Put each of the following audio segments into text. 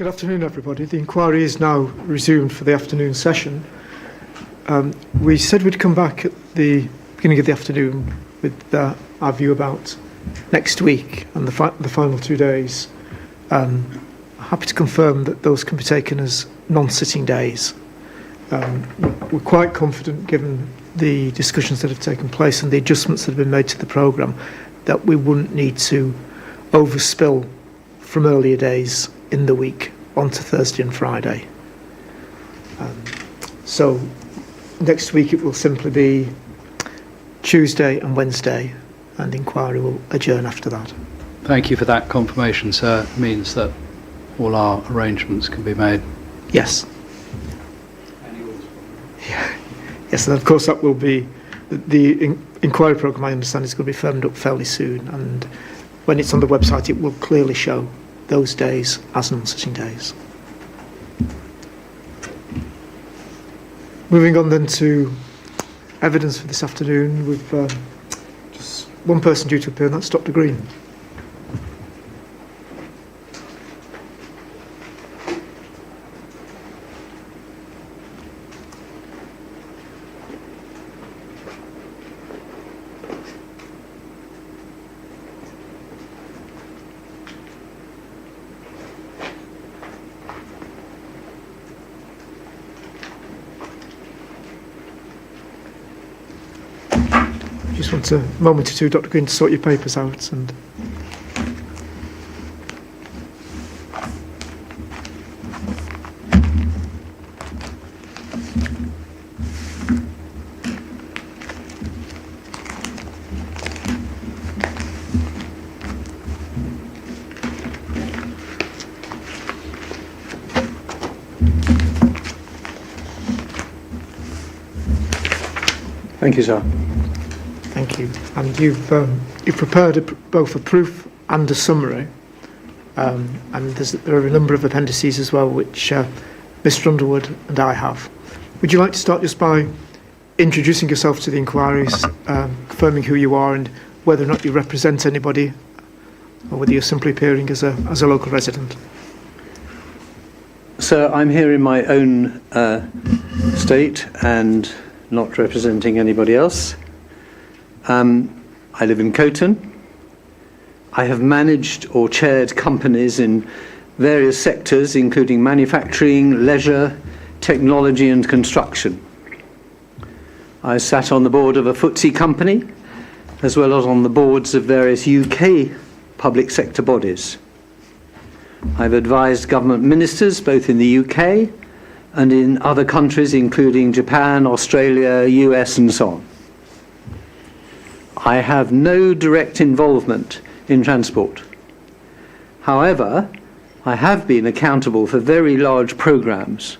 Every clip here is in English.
Good afternoon, everybody. The inquiry is now resumed for the afternoon session. We said we'd come back at the beginning of the afternoon with our view about next week and the final 2 days. Happy to confirm that those can be taken as non-sitting days. We're quite confident, given the discussions that have taken place and the adjustments that have been made to the programme, that we wouldn't need to overspill from earlier days in the week onto Thursday and Friday. So next week it will simply be Tuesday and Wednesday, and the inquiry will adjourn after that. Thank you for that confirmation, sir. It means that all our arrangements can be made. Yes. Yeah. Yes, and of course that will be the inquiry programme, I understand, is going to be firmed up fairly soon, and when it's on the website it will clearly show those days as non-sitting days. Moving on then to evidence for this afternoon, with just one person due to appear, and that's Dr. Green. Just want a moment or two, Dr. Green, to sort your papers out. And thank you, sir. thank you. And you've prepared both a proof and a summary, and there are a number of appendices as well, which Mr. Underwood and I have. Would you like to start just by introducing yourself to the inquiries, confirming who you are and whether or not you represent anybody, or whether you're simply appearing as a local resident? So I'm here in my own state and not representing anybody else. I live in Coton. I have managed or chaired companies in various sectors, including manufacturing, leisure, technology and construction. I sat on the board of a FTSE company, as well as on the boards of various UK public sector bodies. I've advised government ministers both in the UK and in other countries, including Japan, Australia, US and so on. I have no direct involvement in transport. However, I have been accountable for very large programs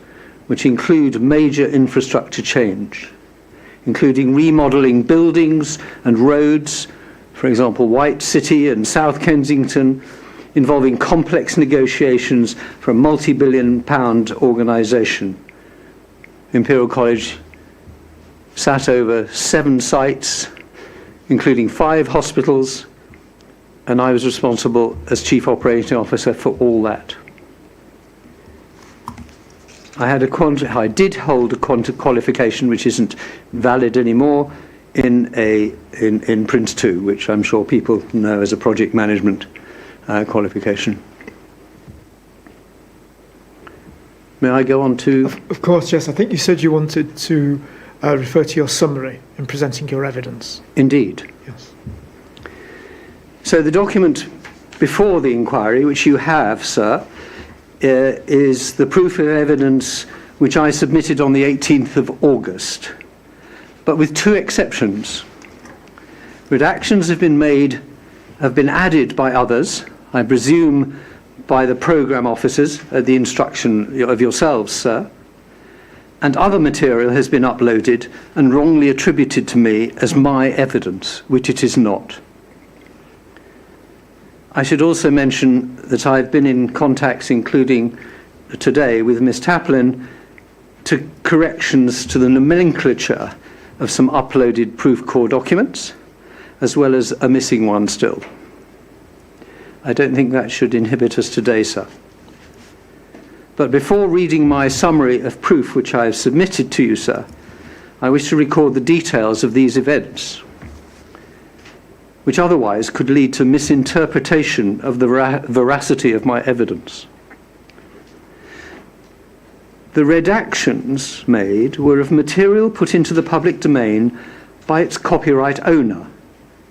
which include major infrastructure change, including remodelling buildings and roads, for example, White City and South Kensington, involving complex negotiations for a multi-billion-pound organisation. Imperial College sat over 7 sites, including 5 hospitals, and I was responsible as Chief Operating Officer for all that. I did hold a qualification which isn't valid anymore in Prince 2, which I'm sure people know as a project management qualification. May I go on to... Of course, yes. I think you said you wanted to refer to your summary in presenting your evidence. Indeed. Yes. So the document before the inquiry, which you have, sir, is the proof of evidence which I submitted on the 18th of August, but with 2 exceptions. Redactions have been added by others, I presume by the programme officers at the instruction of yourselves, sir, and other material has been uploaded and wrongly attributed to me as my evidence, which it is not. I should also mention that I've been in contacts, including today, with Ms. Taplin to corrections to the nomenclature of some uploaded proof core documents, as well as a missing one still. I don't think that should inhibit us today, sir. But before reading my summary of proof which I have submitted to you, sir, I wish to record the details of these events, which otherwise could lead to misinterpretation of the veracity of my evidence. The redactions made were of material put into the public domain by its copyright owner,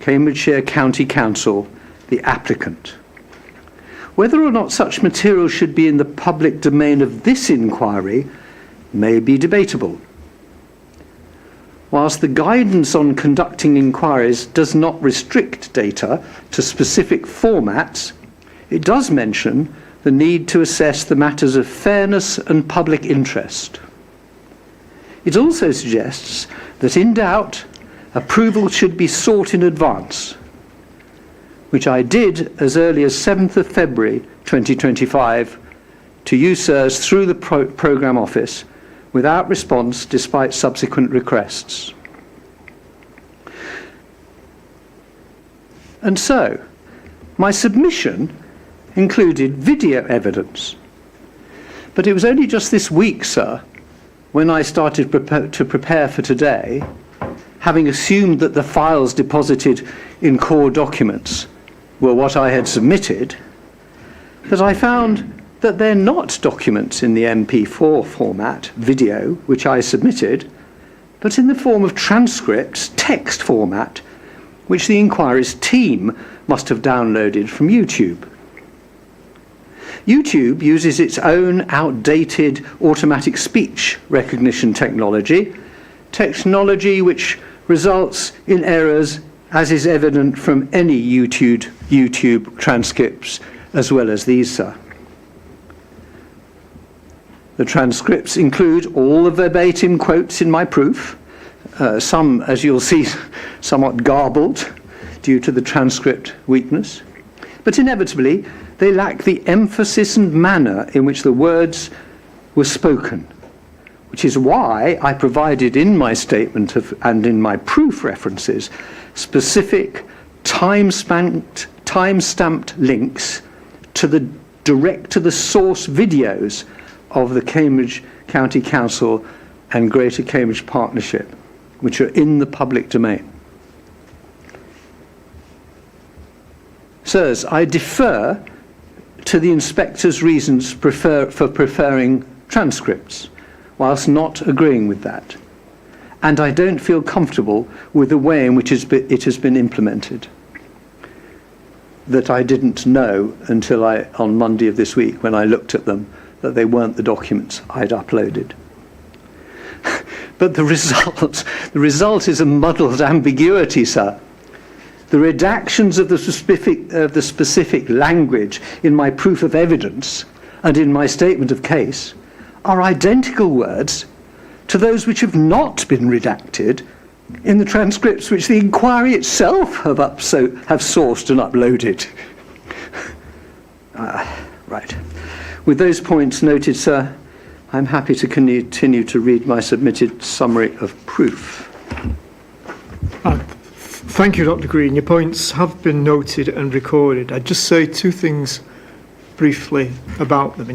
Cambridgeshire County Council, the applicant. Whether or not such material should be in the public domain of this inquiry may be debatable. Whilst the guidance on conducting inquiries does not restrict data to specific formats, it does mention the need to assess the matters of fairness and public interest. It also suggests that in doubt, approval should be sought in advance, which I did as early as 7th of February 2025 to you, sirs, through the programme office, without response despite subsequent requests. And so, my submission included video evidence. But it was only just this week, sir, when I started to prepare for today, having assumed that the files deposited in core documents were what I had submitted, that I found that they're not documents in the MP4 format, video, which I submitted, but in the form of transcripts, text format, which the inquiry's team must have downloaded from YouTube. YouTube uses its own outdated automatic speech recognition technology which results in errors, as is evident from any YouTube transcripts, as well as these, sir. The transcripts include all the verbatim quotes in my proof, some, as you'll see, somewhat garbled due to the transcript weakness, but inevitably they lack the emphasis and manner in which the words were spoken, which is why I provided in my statement and in my proof references specific time-stamped links to the direct to the source videos of the Cambridge County Council and Greater Cambridge Partnership, which are in the public domain. Sirs, I defer to the inspector's reasons for preferring transcripts, whilst not agreeing with that. And I don't feel comfortable with the way in which it has been implemented, that I didn't know until on Monday of this week, when I looked at them, that they weren't the documents I'd uploaded. But the result is a muddled ambiguity, sir. The redactions of the specific language in my proof of evidence and in my statement of case are identical words to those which have not been redacted in the transcripts which the inquiry itself have sourced and uploaded. Right. With those points noted, sir, I'm happy to continue to read my submitted summary of proof. Thank you, Dr. Green. Your points have been noted and recorded. I'd just say two things briefly about them.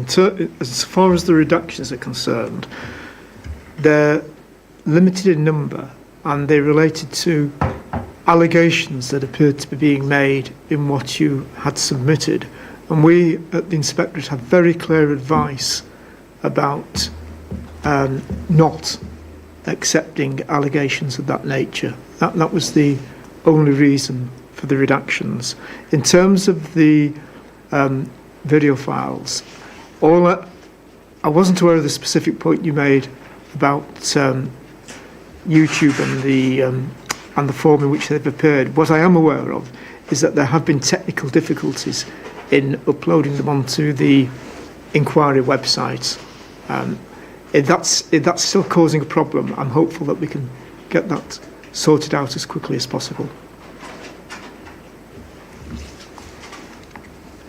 As far as the reductions are concerned, they're limited in number and they related to allegations that appeared to be being made in what you had submitted. And we at the Inspectorate have very clear advice about not accepting allegations of that nature. That was the only reason for the reductions. In terms of the video files, I wasn't aware of the specific point you made about YouTube and the form in which they've appeared. What I am aware of is that there have been technical difficulties in uploading them onto the inquiry website. If that's still causing a problem, I'm hopeful that we can get that sorted out as quickly as possible.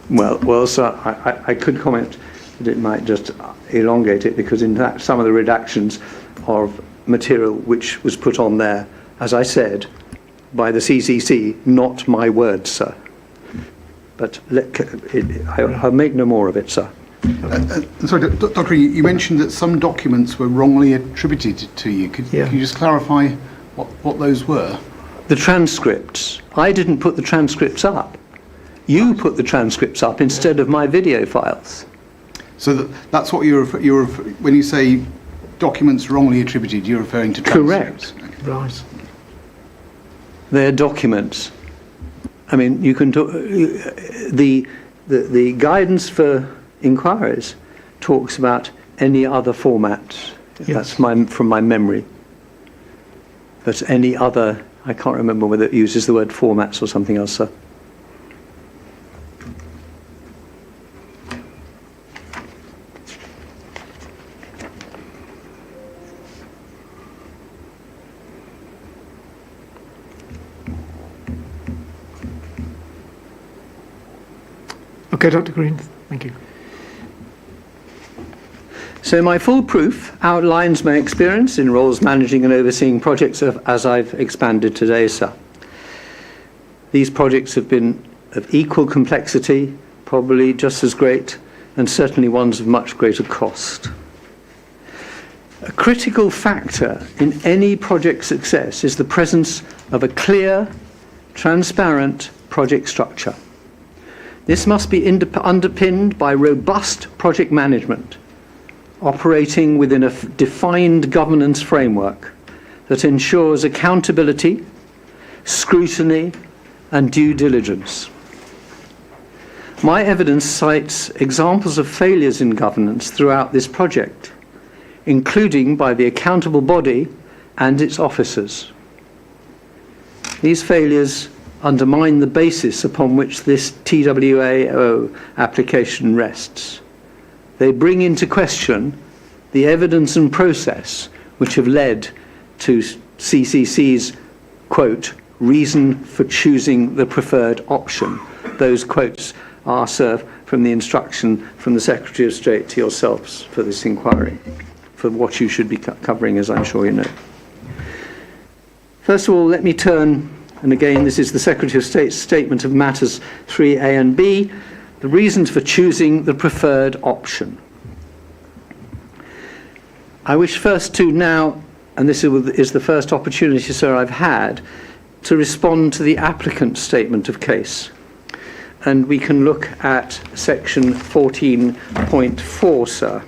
Well, sir, I could comment that it might just elongate it, because in fact some of the redactions of material which was put on there, as I said, by the CCC, not my words, sir. But I'll make no more of it, sir. Sorry, Dr. You mentioned that some documents were wrongly attributed to you. Could you just clarify what those were? The transcripts. I didn't put the transcripts up. You put the transcripts up instead of my video files. So that's what when you say documents wrongly attributed, you're referring to transcripts? Correct. Okay. Right. They're documents. I mean, you can talk, the guidance for inquiries talks about any other format. Yes. That's from my memory. But any other, I can't remember whether it uses the word formats or something else, sir. Okay, Dr. Green, thank you. So my full proof outlines my experience in roles managing and overseeing projects as I've expanded today, sir. These projects have been of equal complexity, probably just as great, and certainly ones of much greater cost. A critical factor in any project success is the presence of a clear, transparent project structure. This must be underpinned by robust project management, operating within a defined governance framework that ensures accountability, scrutiny, and due diligence. My evidence cites examples of failures in governance throughout this project, including by the accountable body and its officers. These failures undermine the basis upon which this TWAO application rests. They bring into question the evidence and process which have led to CCC's, quote, reason for choosing the preferred option. Those quotes are, sir, from the instruction from the Secretary of State to yourselves for this inquiry, for what you should be covering, as I'm sure you know. First of all, let me turn, and again, this is the Secretary of State's Statement of Matters 3A and B, the reasons for choosing the preferred option. I wish first to now, and this is the first opportunity, sir, I've had, to respond to the applicant's statement of case. And we can look at section 14.4, sir.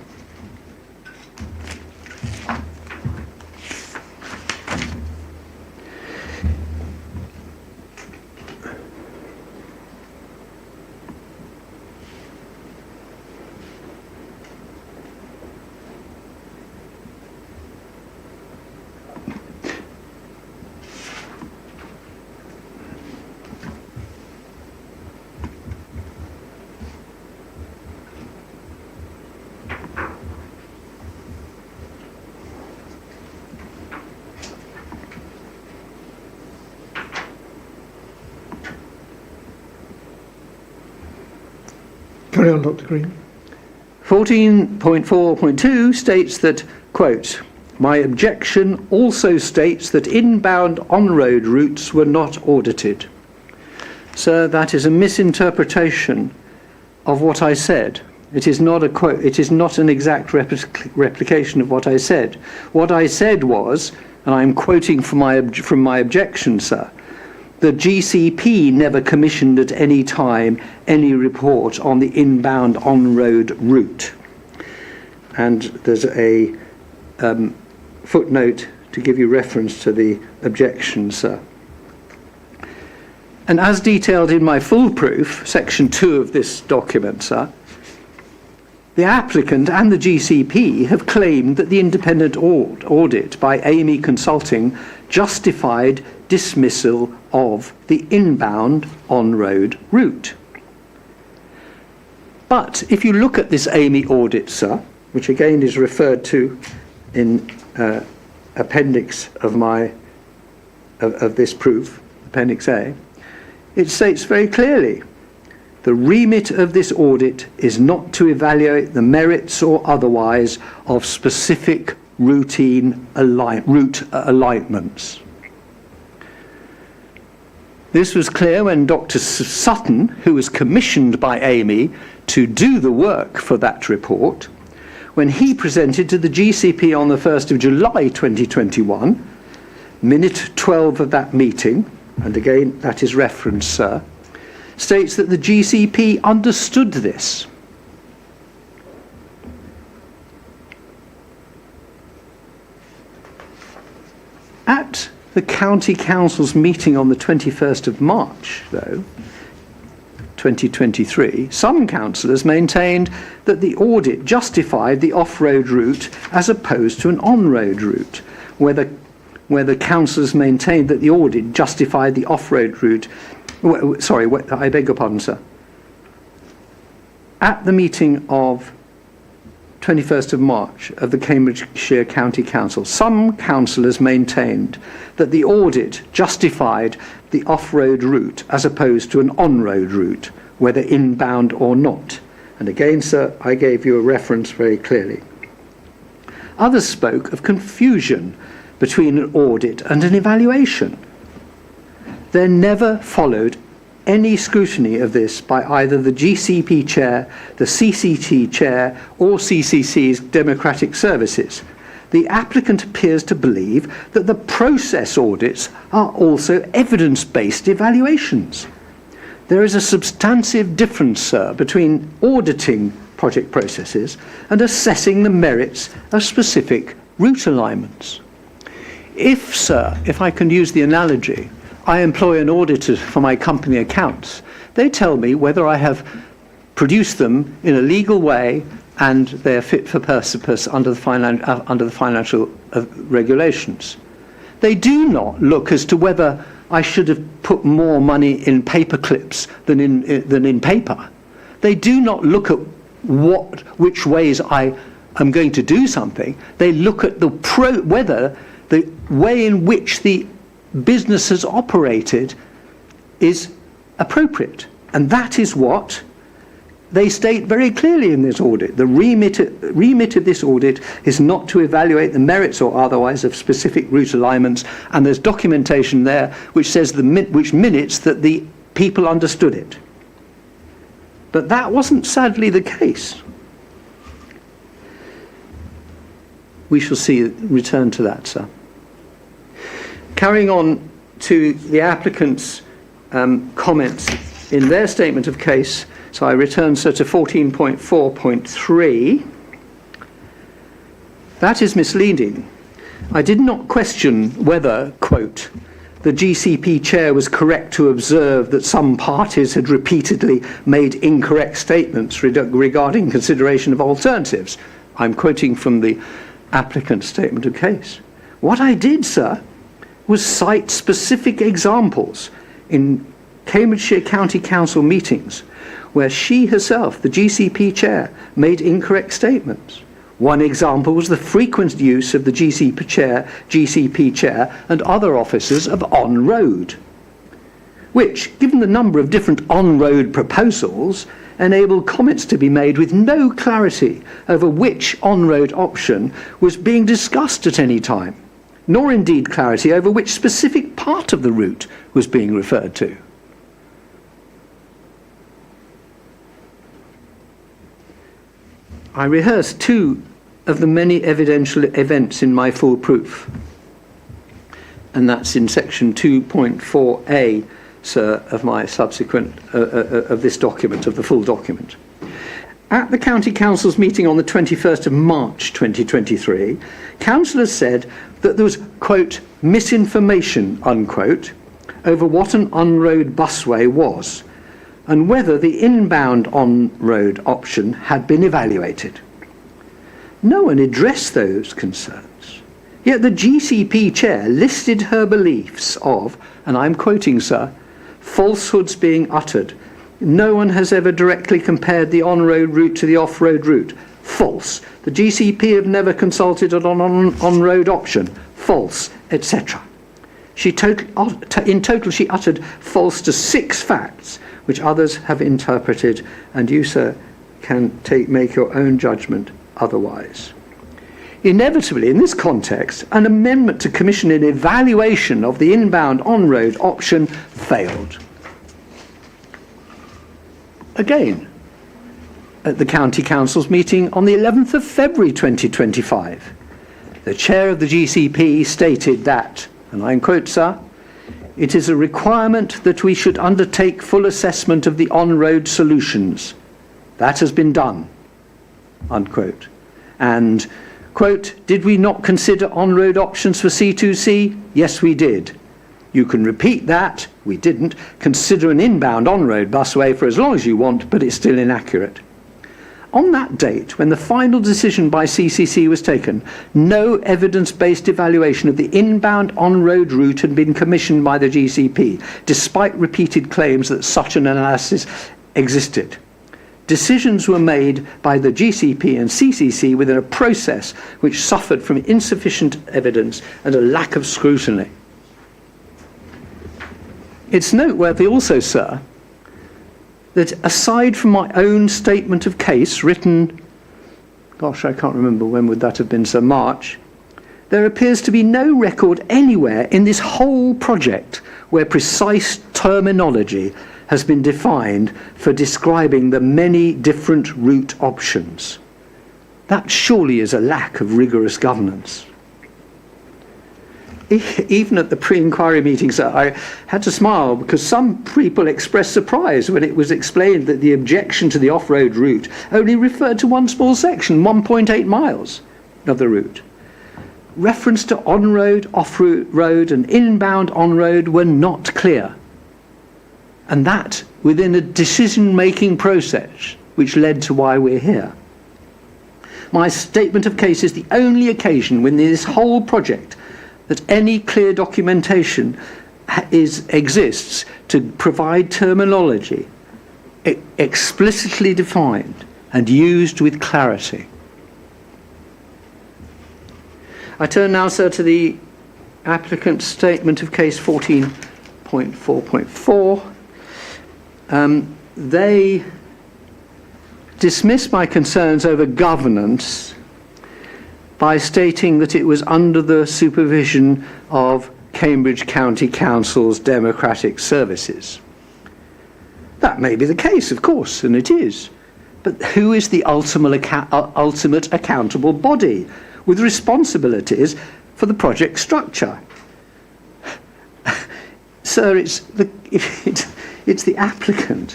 Carry on, Dr. Green. 14.4.2 states that, quote, my objection also states that inbound on-road routes were not audited. Sir, that is a misinterpretation of what I said. It is not a quote, it is not an exact replication of what I said. What I said was, and I'm quoting from my objection, sir, the GCP never commissioned at any time any report on the inbound on-road route. And there's a footnote to give you reference to the objection, sir. And as detailed in my full proof, section 2 of this document, sir, the applicant and the GCP have claimed that the independent audit by Amy Consulting justified dismissal of the inbound on-road route. But if you look at this Amy audit, sir, which again is referred to in appendix of this proof, appendix A, it states very clearly, the remit of this audit is not to evaluate the merits or otherwise of specific route alignments. This was clear when Dr. Sutton, who was commissioned by Amy to do the work for that report, when he presented to the GCP on the 1st of July 2021, minute 12 of that meeting, and again that is referenced, sir, states that the GCP understood this. At the County Council's meeting on the 21st of March, though, 2023, some councillors maintained that the audit justified the off-road route as opposed to an on-road route, where the councillors maintained that the audit justified the off-road route. Sorry, I beg your pardon, sir. At the meeting of 21st of March of the Cambridgeshire County Council, some councillors maintained that the audit justified the off-road route as opposed to an on-road route, whether inbound or not. And again, sir, I gave you a reference very clearly. Others spoke of confusion between an audit and an evaluation. There never followed any scrutiny of this by either the GCP chair, the CCT chair, or CCC's Democratic Services. The applicant appears to believe that the process audits are also evidence-based evaluations. There is a substantive difference, sir, between auditing project processes and assessing the merits of specific route alignments. If, sir, if I can use the analogy, I employ an auditor for my company accounts, they tell me whether I have produced them in a legal way and they're fit for purpose under the financial regulations. They do not look as to whether I should have put more money in paper clips than in paper. They do not look at which ways I am going to do something. They look at whether the way in which the business has operated is appropriate. And that is what they state very clearly in this audit. The remit of this audit is not to evaluate the merits or otherwise of specific route alignments, and there's documentation there which says which minutes that the people understood it. But that wasn't sadly the case. We shall return to that, sir. Carrying on to the applicant's comments in their statement of case, so I return, sir, to 14.4.3. That is misleading. I did not question whether, quote, the GCP chair was correct to observe that some parties had repeatedly made incorrect statements regarding consideration of alternatives. I'm quoting from the applicant's statement of case. What I did, sir, was cite specific examples in Cambridgeshire County Council meetings where she herself, the GCP chair, made incorrect statements. One example was the frequent use of the GCP chair and other officers of on-road, which, given the number of different on-road proposals, enabled comments to be made with no clarity over which on-road option was being discussed at any time, nor indeed clarity over which specific part of the route was being referred to. I rehearsed two of the many evidential events in my full proof, and that's in section 2.4a, sir, of my subsequent, of this document, of the full document. At the County Council's meeting on the 21st of March 2023, councillors said that there was, quote, misinformation, unquote, over what an on-road busway was and whether the inbound on-road option had been evaluated. No one addressed those concerns. Yet the GCP chair listed her beliefs of, and I'm quoting, sir, falsehoods being uttered. No one has ever directly compared the on-road route to the off-road route. False. The GCP have never consulted on an on-road option. False, etc. In total, she uttered false to 6 facts, which others have interpreted, and you, sir, can make your own judgment otherwise. Inevitably, in this context, an amendment to commission an evaluation of the inbound on-road option failed. Again, at the County Council's meeting on the 11th of February 2025, the chair of the GCP stated that, and I quote, "Sir, it is a requirement that we should undertake full assessment of the on-road solutions. That has been done," unquote. And, quote, "Did we not consider on-road options for C2C? Yes, we did. You can repeat that, we didn't. Consider an inbound on-road busway for as long as you want, but it's still inaccurate." On that date, when the final decision by CCC was taken, no evidence-based evaluation of the inbound on-road route had been commissioned by the GCP, despite repeated claims that such an analysis existed. Decisions were made by the GCP and CCC within a process which suffered from insufficient evidence and a lack of scrutiny. It's noteworthy also, sir, that aside from my own statement of case written, gosh, I can't remember when would that have been, sir, March, there appears to be no record anywhere in this whole project where precise terminology has been defined for describing the many different route options. That surely is a lack of rigorous governance. Even at the pre-inquiry meetings, I had to smile because some people expressed surprise when it was explained that the objection to the off-road route only referred to one small section, 1.8 miles of the route. Reference to on-road, off-road and inbound on-road were not clear. And that within a decision-making process which led to why we're here. My statement of case is the only occasion when this whole project that any clear documentation exists to provide terminology explicitly defined and used with clarity. I turn now, sir, to the applicant's statement of case 14.4.4. They dismiss my concerns over governance by stating that it was under the supervision of Cambridge County Council's democratic services. That may be the case, of course, and it is. But who is the ultimate accountable body with responsibilities for the project structure? Sir, it's the applicant.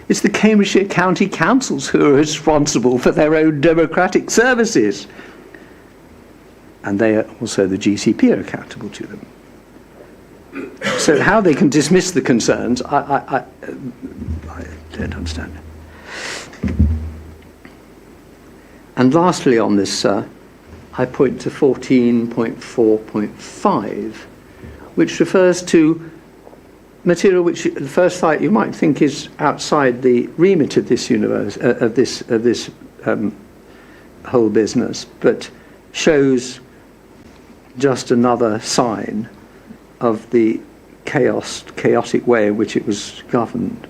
It's the Cambridgeshire County Councils who are responsible for their own democratic services. And they are also, the GCP are accountable to them. So how they can dismiss the concerns, I don't understand. And lastly on this, sir, I point to 14.4.5, which refers to material which at first sight you might think is outside the remit of this whole business, but shows just another sign of the chaotic way in which it was governed.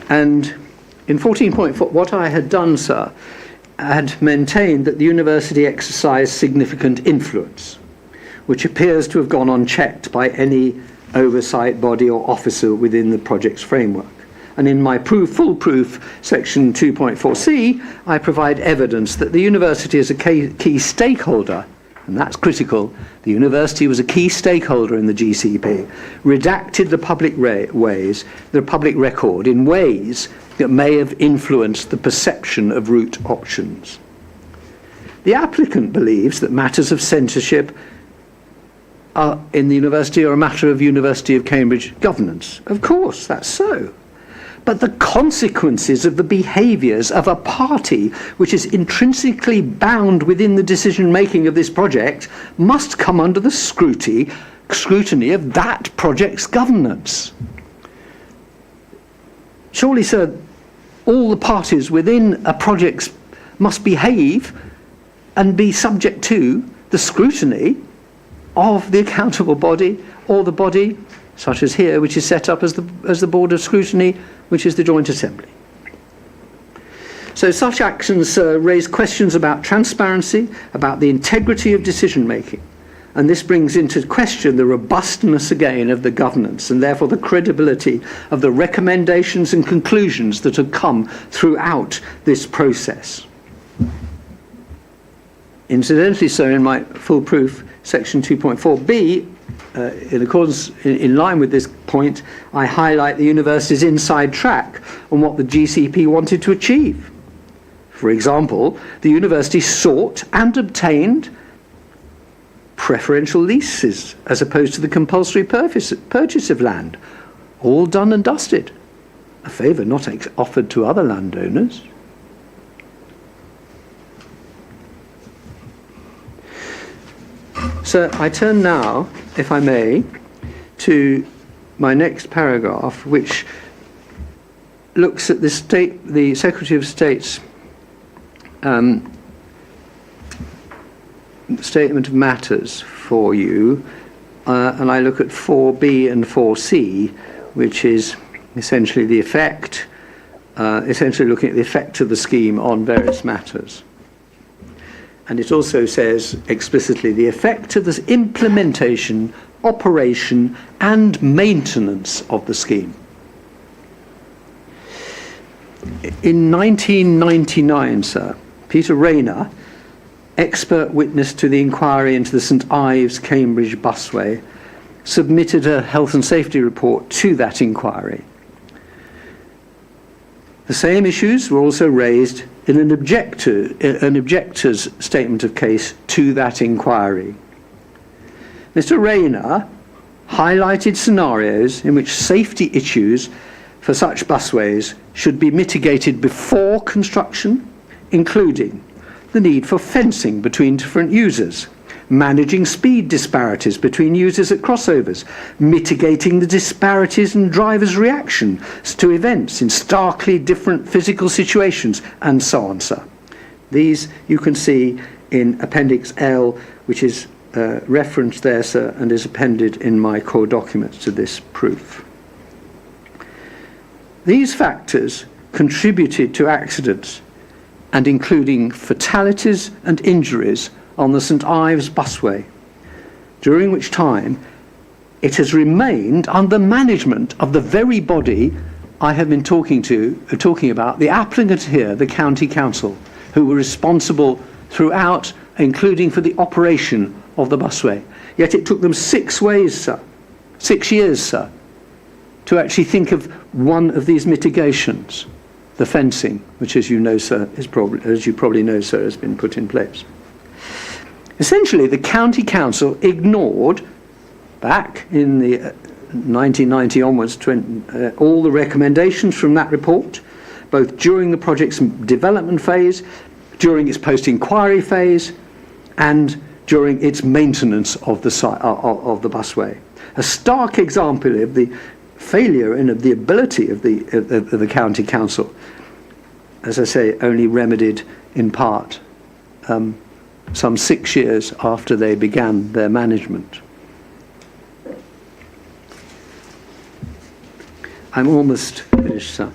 And in 14.4, what I had done, sir, I had maintained that the university exercised significant influence, which appears to have gone unchecked by any oversight body or officer within the project's framework. And in my full proof, section 2.4c, I provide evidence that the university is a key stakeholder, and that's critical. The university was a key stakeholder in the GCP, redacted the public record in ways that may have influenced the perception of route options. The applicant believes that matters of censorship in the university are a matter of University of Cambridge governance. Of course, that's so. But the consequences of the behaviours of a party which is intrinsically bound within the decision-making of this project must come under the scrutiny of that project's governance. Surely, sir, all the parties within a project must behave and be subject to the scrutiny of the accountable body or the body, such as here, which is set up as the Board of Scrutiny, which is the Joint Assembly. So such actions raise questions about transparency, about the integrity of decision making. And this brings into question the robustness again of the governance and therefore the credibility of the recommendations and conclusions that have come throughout this process. Incidentally, so in my full proof, section 2.4b, in line with this point, I highlight the university's inside track on what the GCP wanted to achieve. For example, the university sought and obtained preferential leases as opposed to the compulsory purchase of land. All done and dusted. A favour not offered to other landowners. So I turn now, if I may, to my next paragraph, which looks at the Secretary of State's statement of matters for you, and I look at 4b and 4c, which is essentially the effect, essentially looking at the effect of the scheme on various matters. And it also says explicitly the effect of the implementation, operation, and maintenance of the scheme. In 1999, sir, Peter Rayner, expert witness to the inquiry into the St Ives Cambridge busway, submitted a health and safety report to that inquiry. The same issues were also raised in an objector's statement of case to that inquiry. Mr. Rayner highlighted scenarios in which safety issues for such busways should be mitigated before construction, including the need for fencing between different users, managing speed disparities between users at crossovers, mitigating the disparities in drivers' reactions to events in starkly different physical situations, and so on, sir. These you can see in Appendix L, which is referenced there, sir, and is appended in my core documents to this proof. These factors contributed to accidents and including fatalities and injuries on the St Ives busway, during which time it has remained under management of the very body I have been talking about, the applicant here, the County Council, who were responsible throughout, including for the operation of the busway. Yet it took them 6 years, sir, to actually think of one of these mitigations, the fencing, which, as you know, sir, as you probably know, sir, has been put in place. Essentially, the County Council ignored, back in the 1990 onwards, all the recommendations from that report, both during the project's development phase, during its post-inquiry phase, and during its maintenance of the busway. A stark example of the failure and of the ability of the County Council, as I say, only remedied in part some 6 years after they began their management. I'm almost finished, sir.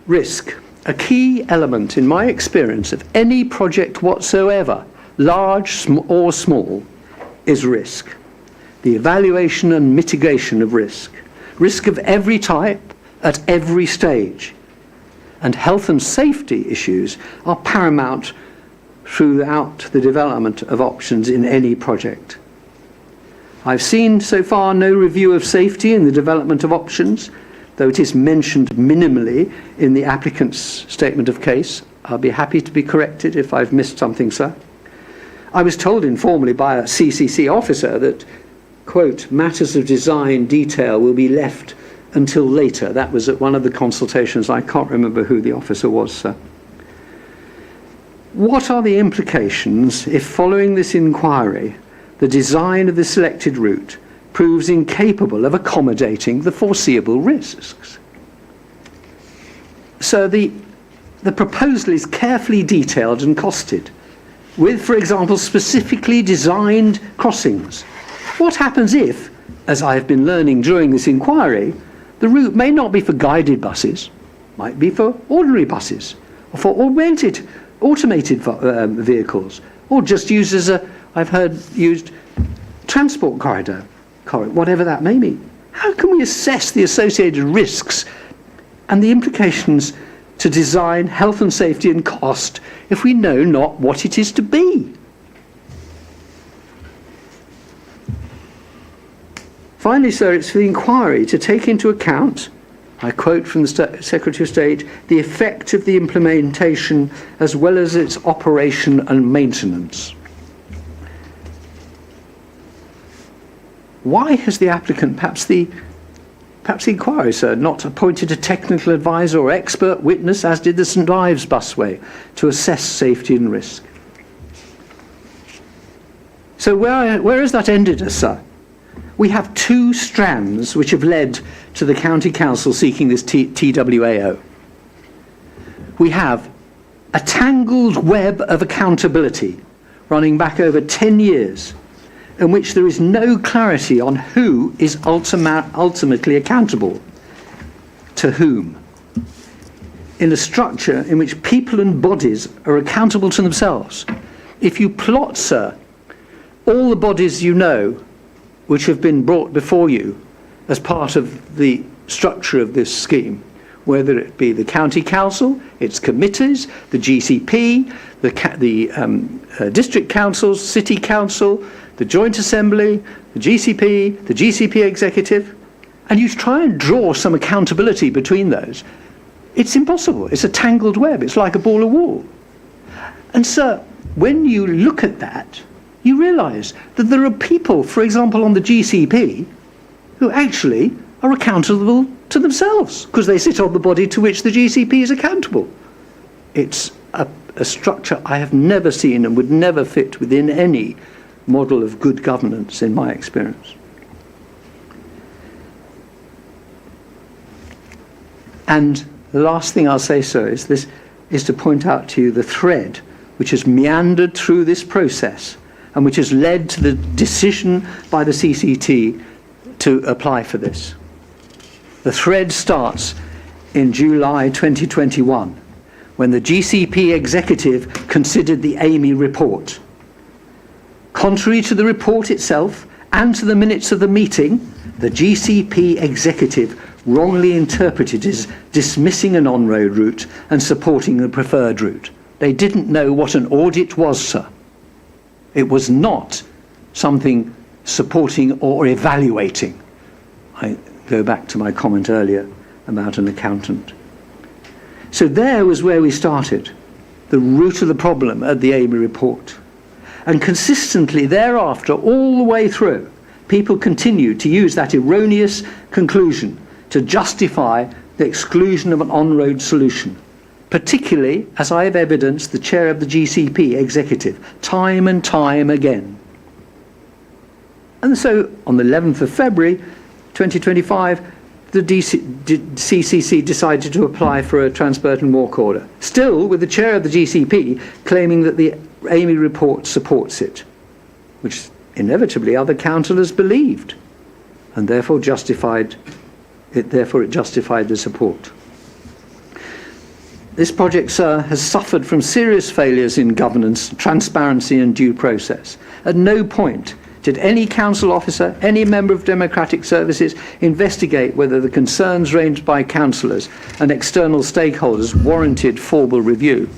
Risk. A key element in my experience of any project whatsoever, large or small, is risk. The evaluation and mitigation of risk. Risk of every type, at every stage. And health and safety issues are paramount throughout the development of options in any project. I've seen so far no review of safety in the development of options, though it is mentioned minimally in the applicant's statement of case. I'll be happy to be corrected if I've missed something, sir. I was told informally by a CCC officer that, quote, matters of design detail will be left until later. That was at one of the consultations. I can't remember who the officer was, sir. What are the implications if, following this inquiry, the design of the selected route proves incapable of accommodating the foreseeable risks? So the proposal is carefully detailed and costed, with, for example, specifically designed crossings. What happens if, as I have been learning during this inquiry, the route may not be for guided buses, might be for ordinary buses, or for automated vehicles, or just used as I've heard used transport corridor, whatever that may be. How can we assess the associated risks and the implications to design, health and safety and cost if we know not what it is to be? Finally, sir, it's for the inquiry to take into account, I quote from the Secretary of State, the effect of the implementation as well as its operation and maintenance. Why has the applicant, perhaps the inquiry, sir, not appointed a technical advisor or expert witness, as did the St Ives busway, to assess safety and risk? So where has that ended us, sir? We have two strands which have led to the County Council seeking this TWAO. We have a tangled web of accountability running back over 10 years, in which there is no clarity on who is ultimately accountable to whom, in a structure in which people and bodies are accountable to themselves. If you plot, sir, all the bodies you know which have been brought before you as part of the structure of this scheme, whether it be the County Council, its committees, the GCP, the District Councils, City Council, the Joint Assembly, the GCP Executive, and you try and draw some accountability between those, it's impossible. It's a tangled web. It's like a ball of wool. And sir, when you look at that, you realise that there are people, for example, on the GCP, who actually are accountable to themselves because they sit on the body to which the GCP is accountable. It's a structure I have never seen and would never fit within any model of good governance in my experience. And the last thing I'll say, sir, is to point out to you the thread which has meandered through this process and which has led to the decision by the CCT to apply for this. The thread starts in July 2021, when the GCP executive considered the Amy report. Contrary to the report itself and to the minutes of the meeting, the GCP executive wrongly interpreted as dismissing an on-road route and supporting the preferred route. They didn't know what an audit was, sir. It was not something supporting or evaluating. I go back to my comment earlier about an accountant. So there was where we started, the root of the problem at the Amy report. And consistently thereafter, all the way through, people continued to use that erroneous conclusion to justify the exclusion of an on-road solution, particularly, as I have evidenced, the chair of the GCP executive, time and time again. And so, on the 11th of February 2025, the CCC decided to apply for a Transburton walk order, still with the chair of the GCP claiming that the Amy report supports it, which inevitably other councillors believed, and therefore it justified the support. This project, sir, has suffered from serious failures in governance, transparency and due process. At no point did any council officer, any member of democratic services investigate whether the concerns raised by councillors and external stakeholders warranted formal review.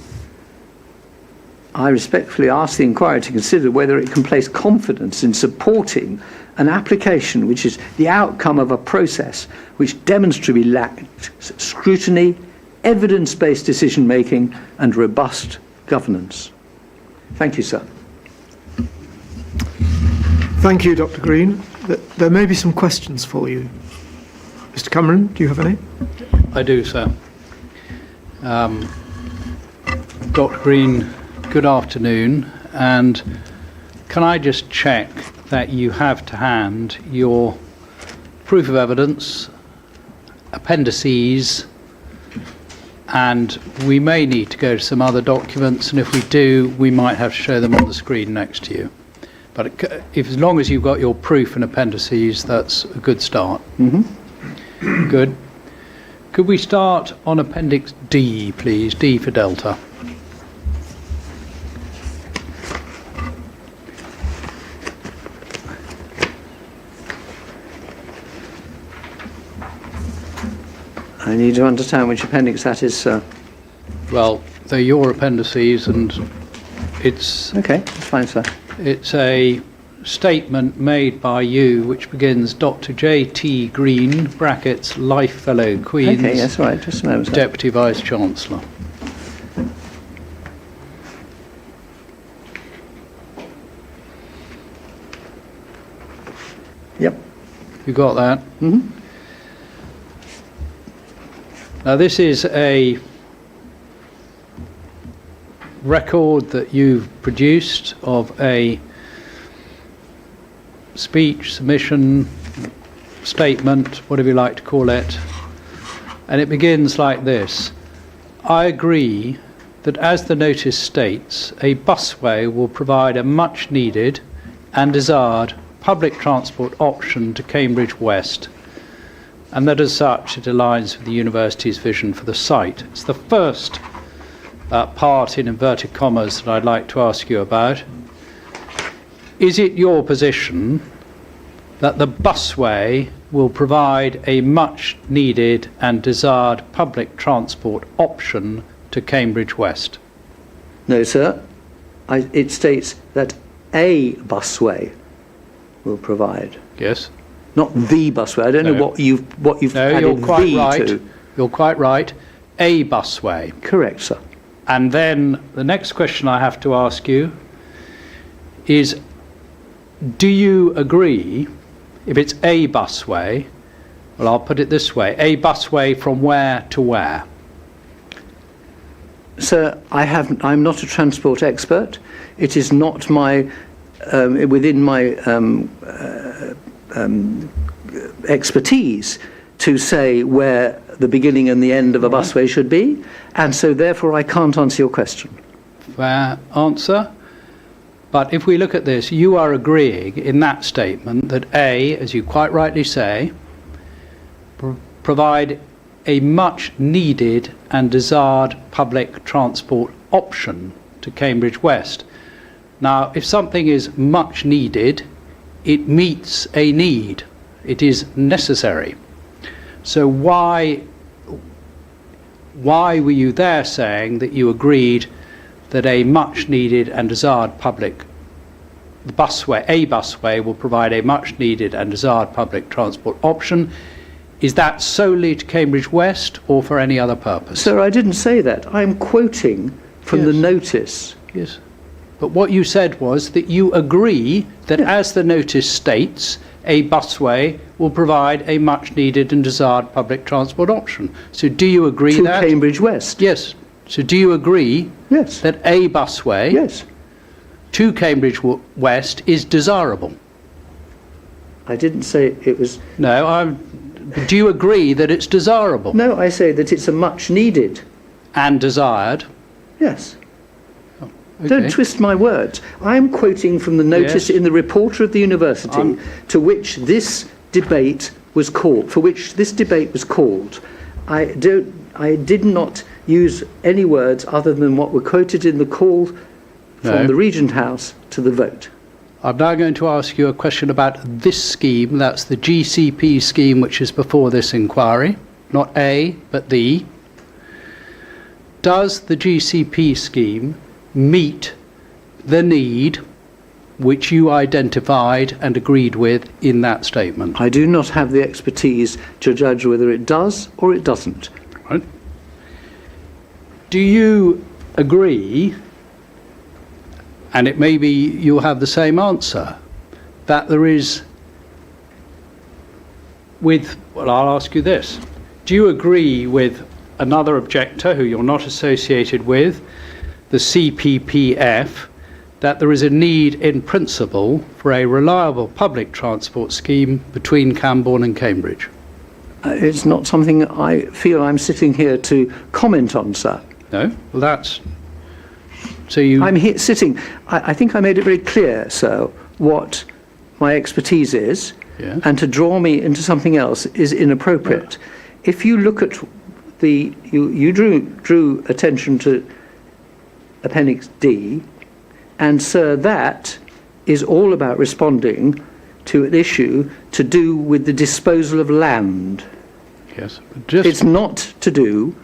I respectfully ask the inquiry to consider whether it can place confidence in supporting an application which is the outcome of a process which demonstrably lacked scrutiny, evidence-based decision-making and robust governance. Thank you, sir. Thank you, Dr. Green. There may be some questions for you. Mr. Cameron, do you have any? I do, sir. Dr. Green, good afternoon. And can I just check that you have to hand your proof of evidence, appendices, and we may need to go to some other documents, and if we do, we might have to show them on the screen next to you. But as long as you've got your proof and appendices, that's a good start. Mm-hmm. Good. Could we start on Appendix D, please? D for Delta. I need to understand which appendix that is, sir. Well, they're your appendices, and it's Okay, that's fine, sir. it's a statement made by you which begins Dr. J.T. Green, brackets, Life Fellow, Queen's Okay, yes, all right, just a moment, sir. Deputy Vice-Chancellor. Yep. You got that? Mm-hmm. Now, this is a record that you've produced of a speech, submission, statement, whatever you like to call it, and it begins like this. I agree that, as the notice states, a busway will provide a much needed and desired public transport option to Cambridge West, and that as such it aligns with the university's vision for the site. It's the first part, in inverted commas, that I'd like to ask you about. Is it your position that the busway will provide a much needed and desired public transport option to Cambridge West? No, sir. It states that a busway will provide. Yes. Not the busway. I don't know No. what you've No, added you're quite the right. to. You're quite right. A busway. Correct, sir. And then the next question I have to ask you is, do you agree, if it's a busway, well, I'll put it this way, a busway from where to where? Sir, I'm not a transport expert. It is not my within my expertise to say where the beginning and the end of a busway should be, and so therefore I can't answer your question. Fair answer. But if we look at this, you are agreeing in that statement that A, as you quite rightly say, provide a much needed and desired public transport option to Cambridge West. Now, if something is much needed, it meets a need. It is necessary. So why were you there saying that you agreed that a much needed and desired a busway will provide a much needed and desired public transport option? Is that solely to Cambridge West or for any other purpose? Sir, I didn't say that. I'm quoting from the Yes. notice. Yes. But what you said was that you agree that, as the notice states, a busway will provide a much needed and desired public transport option. So do you agree To that? Cambridge West. Yes. So do you agree Yes. that a busway Yes. to Cambridge West is desirable? I didn't say it was. No, do you agree that it's desirable No, I say that it's a much needed. and desired? Yes. Okay. Don't twist my words. I'm quoting from the notice Yes. in the Reporter of the University I'm- to which this debate was called, for which this debate was called. I did not use any words other than what were quoted in the call from No. the Regent House to the vote. I'm now going to ask you a question about this scheme. That's the GCP scheme, which is before this inquiry. Not A, but the. Does the GCP scheme meet the need which you identified and agreed with in that statement? I do not have the expertise to judge whether it does or it doesn't. Right. Do you agree, and it may be you'll have the same answer, that there is well, I'll ask you this. Do you agree with another objector who you're not associated with, the CPPF, that there is a need in principle for a reliable public transport scheme between Cambourne and Cambridge? It's not something I feel I'm sitting here to comment on, sir. No? Well, that's... So you... I'm here sitting. I think I made it very clear, sir, what my expertise is, Yeah. and to draw me into something else is inappropriate. If you look at you drew attention to Appendix D, and sir, that is all about responding to an issue to do with the disposal of land. Yes. It's not to do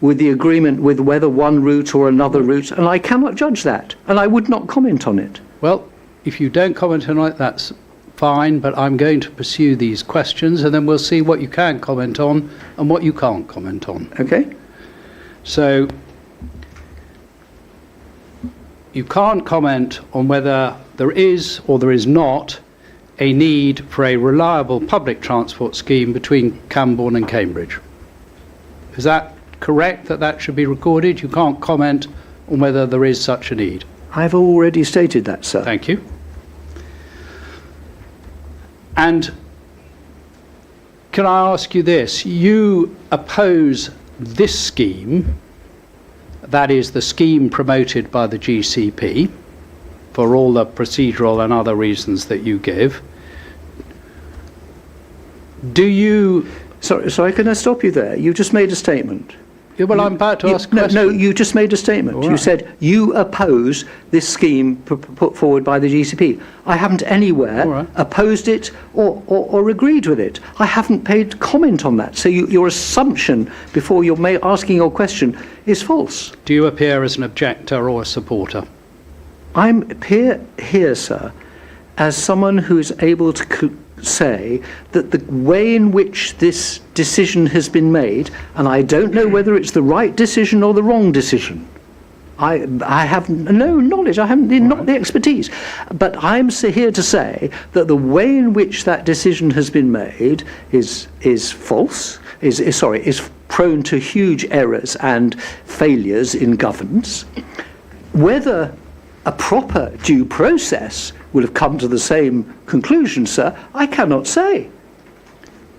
with the agreement with whether one route or another route, and I cannot judge that, and I would not comment on it. Well, if you don't comment on it, that's fine, but I'm going to pursue these questions, and then we'll see what you can comment on and what you can't comment on. Okay? So, you can't comment on whether there is or there is not a need for a reliable public transport scheme between Cambourne and Cambridge. Is that correct, that that should be recorded? You can't comment on whether there is such a need. I've already stated that, sir. Thank you. And can I ask you this? You oppose this scheme, that is the scheme promoted by the GCP, for all the procedural and other reasons that you give. Do you... Sorry, can I stop you there? You just made a statement. Yeah, well, I'm about to ask a question. No, you just made a statement. All right. You said you oppose this scheme put forward by the GCP. I haven't anywhere opposed it or agreed with it. I haven't paid comment on that. So your assumption before you're asking your question is false. Do you appear as an objector or a supporter? I'm here, sir, as someone who is able to say that the way in which this decision has been made, and I don't know whether it's the right decision or the wrong decision. I have no knowledge, I haven't not the expertise, but I'm here to say that the way in which that decision has been made is false, is prone to huge errors and failures in governance. Whether a proper due process will have come to the same conclusion, sir, I cannot say.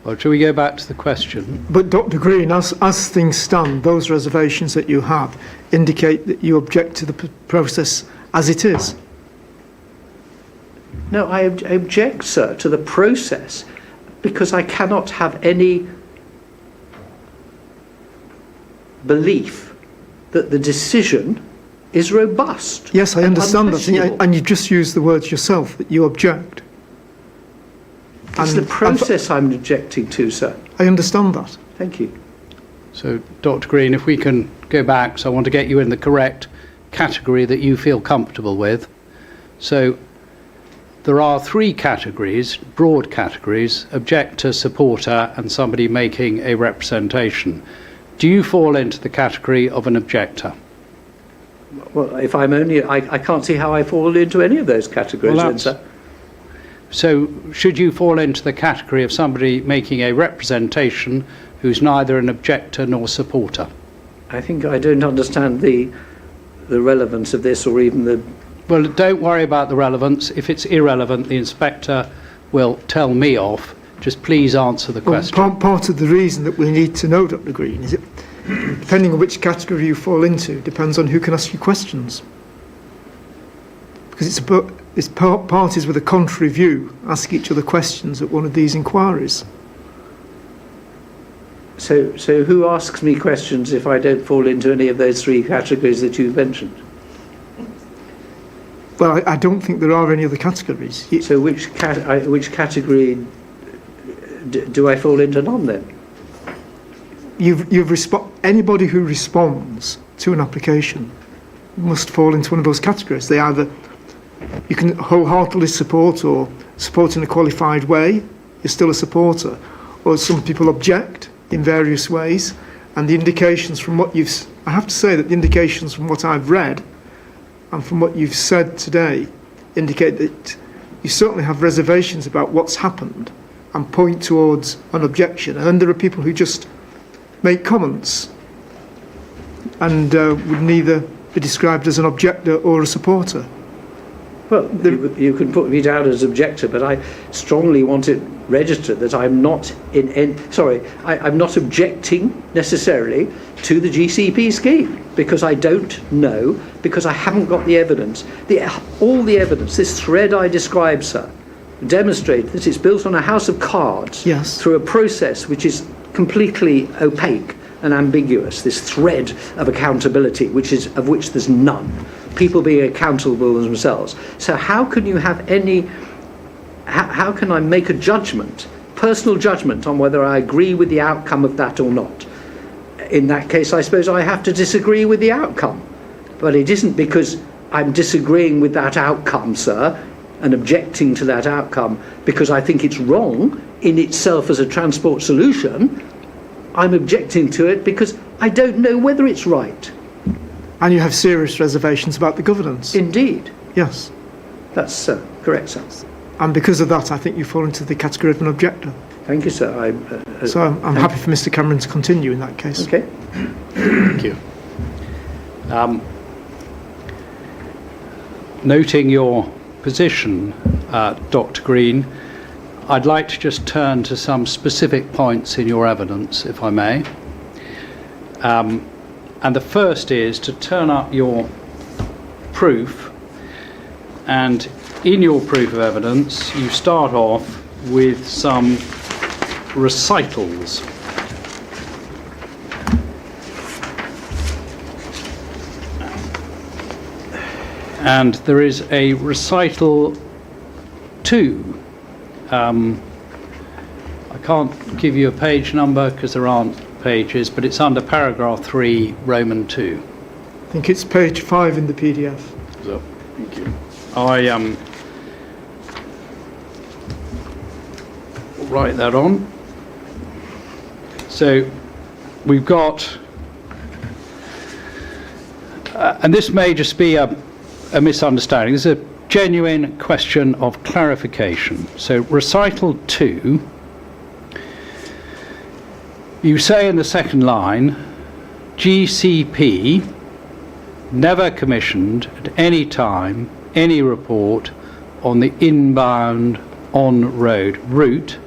Well, shall we go back to the question? But Dr. Green, as things stand, those reservations that you have indicate that you object to the process as it is. No, I object, sir, to the process because I cannot have any belief that the decision is robust. Yes, I understand that, unquestionable. and you just used the words yourself, that you object. It's the process I'm objecting to, sir. I understand that. Thank you. So, Dr. Green, if we can go back, so I want to get you in the correct category that you feel comfortable with. So, there are three categories, broad categories: objector, supporter, and somebody making a representation. Do you fall into the category of an objector? Well, if I'm only, I can't see how I fall into any of those categories, then, sir. So, should you fall into the category of somebody making a representation who's neither an objector nor supporter? I think I don't understand the relevance of this, or even the... Well, don't worry about the relevance. If it's irrelevant, the inspector will tell me off. Just please answer the question. Well, part of the reason that we need to know, Dr. Green, is it, depending on which category you fall into, depends on who can ask you questions. Because it's parties with a contrary view ask each other questions at one of these inquiries. So who asks me questions if I don't fall into any of those three categories that you've mentioned? Well, I don't think there are any other categories. So which category do I fall into? None, then? Anybody who responds to an application must fall into one of those categories. They either, you can wholeheartedly support, or support in a qualified way, you're still a supporter, or some people object in various ways, and the indications from what I have to say that the indications from what I've read and from what you've said today indicate that you certainly have reservations about what's happened and point towards an objection. And then there are people who just make comments and would neither be described as an objector or a supporter. Well, you can put me down as objector, but I strongly want it registered that I'm not I'm not objecting necessarily to the GCP scheme, because I don't know, because I haven't got the evidence. All the evidence, this thread I described, sir, demonstrate that it's built on a house of cards, yes, through a process which is completely opaque and ambiguous, this thread of accountability, of which there's none. People being accountable themselves. So how can you have how can I make a judgment, personal judgment, on whether I agree with the outcome of that or not? In that case, I suppose I have to disagree with the outcome. But it isn't because I'm disagreeing with that outcome, sir, and objecting to that outcome because I think it's wrong in itself as a transport solution. I'm objecting to it because I don't know whether it's right. And you have serious reservations about the governance. Indeed. Yes. That's correct, sir. And because of that, I think you fall into the category of an objector. Thank you, sir. So I'm happy for Mr. Cameron to continue in that case. Okay. Thank you. Noting your position, Dr. Green, I'd like to just turn to some specific points in your evidence, if I may. And the first is to turn up your proof, and in your proof of evidence you start off with some recitals. And there is a recital 2. I can't give you a page number because there aren't pages, but it's under paragraph 3, Roman 2. I think it's page 5 in the PDF. So, thank you. I write that on. So we've got, and this may just be a misunderstanding. This is a genuine question of clarification. So recital 2, you say in the second line, GCP never commissioned at any time any report on the inbound on-road route.